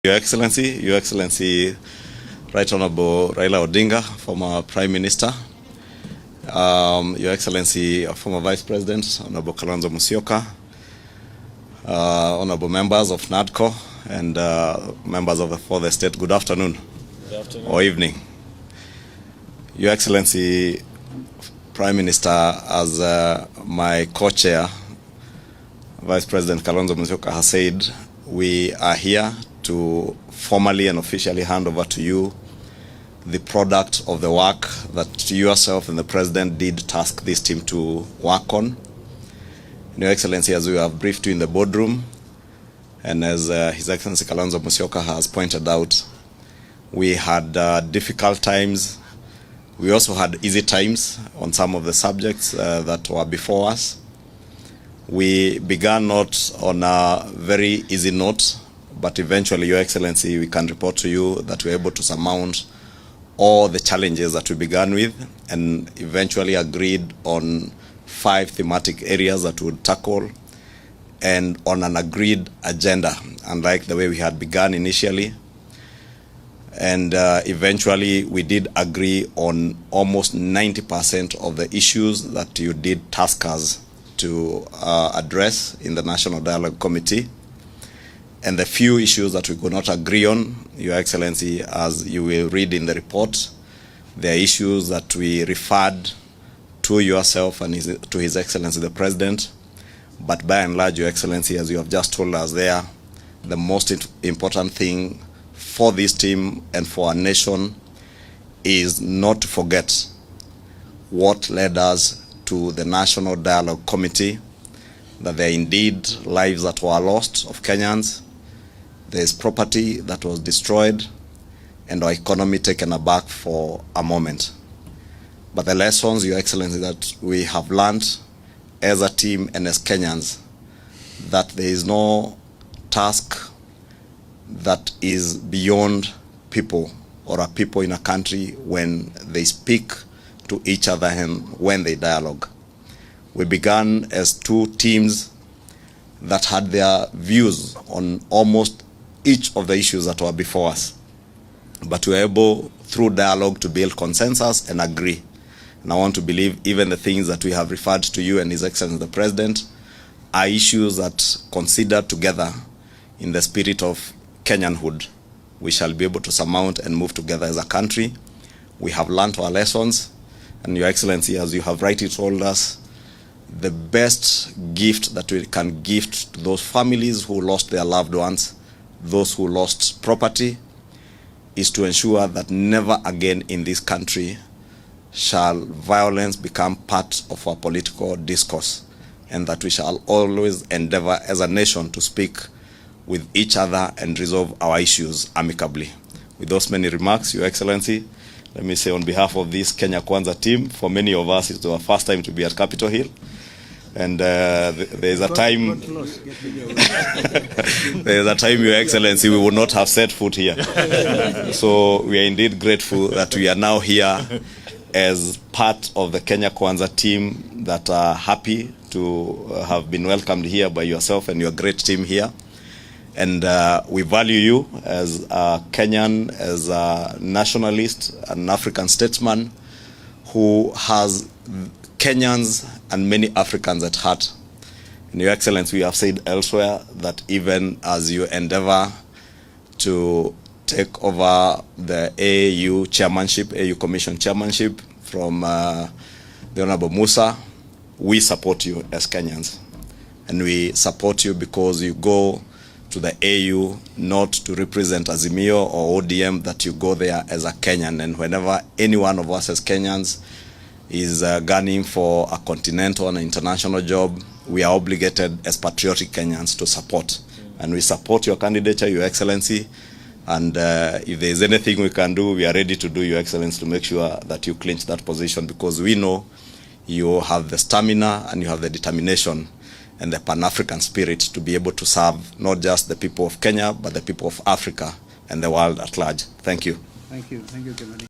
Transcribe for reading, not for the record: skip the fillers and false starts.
Your Excellency, Right Honorable Raila Odinga, former Prime Minister, Your Excellency, former Vice President, Honorable Kalonzo Musyoka, Honorable members of NADCO, and members of the Fourth Estate, good afternoon. Good afternoon. Or evening. Your Excellency, Prime Minister, as my co-chair, Vice President Kalonzo Musyoka has said, we are here to formally and officially hand over to you the product of the work that you yourself and the President did task this team to work on. Your Excellency, as we have briefed you in the boardroom, and as His Excellency Kalonzo Musyoka has pointed out, we had difficult times. We also had easy times on some of the subjects that were before us. We began not on a very easy note, but eventually, Your Excellency, we can report to you that we were able to surmount all the challenges that we began with and eventually agreed on 5 thematic areas that we would tackle and on an agreed agenda, unlike the way we had begun initially. And eventually, we did agree on almost 90% of the issues that you did task us to address in the National Dialogue Committee. And the few issues that we could not agree on, Your Excellency, as you will read in the report, there are issues that we referred to yourself and to His Excellency the President. But by and large, Your Excellency, as you have just told us there, the most important thing for this team and for our nation is not to forget what led us to the National Dialogue Committee, that there are indeed lives that were lost of Kenyans, there is property that was destroyed, and our economy taken aback for a moment. But the lessons, Your Excellency, that we have learned as a team and as Kenyans, that there is no task that is beyond people or a people in a country when they speak to each other and when they dialogue. We began as 2 teams that had their views on almost each of the issues that were before us. But we were able, through dialogue, to build consensus and agree. And I want to believe even the things that we have referred to you and His Excellency the President are issues that, considered together in the spirit of Kenyanhood, we shall be able to surmount and move together as a country. We have learned our lessons, and Your Excellency, as you have rightly told us, the best gift that we can gift to those families who lost their loved ones, those who lost property, is to ensure that never again in this country shall violence become part of our political discourse, and that we shall always endeavor as a nation to speak with each other and resolve our issues amicably. With those many remarks, Your Excellency, let me say on behalf of this Kenya Kwanza team, for many of us it's our first time to be at Capitol Hill. And there is a time, Your Excellency, we would not have set foot here. So we are indeed grateful that we are now here as part of the Kenya Kwanza team that are happy to have been welcomed here by yourself and your great team here. And we value you as a Kenyan, as a nationalist, an African statesman who has Kenyans and many Africans at heart. And Your Excellency, we have said elsewhere that even as you endeavor to take over the AU chairmanship, AU Commission chairmanship from the Honorable Musa, we support you as Kenyans. And we support you because you go to the AU not to represent Azimio or ODM, that you go there as a Kenyan. And whenever any one of us as Kenyans is gunning for a continental and international job, we are obligated as patriotic Kenyans to support. And we support your candidature, Your Excellency. And if there is anything we can do, we are ready to do, Your Excellency, to make sure that you clinch that position, because we know you have the stamina and you have the determination and the Pan-African spirit to be able to serve not just the people of Kenya, but the people of Africa and the world at large. Thank you. Thank you. Thank you, Kimani.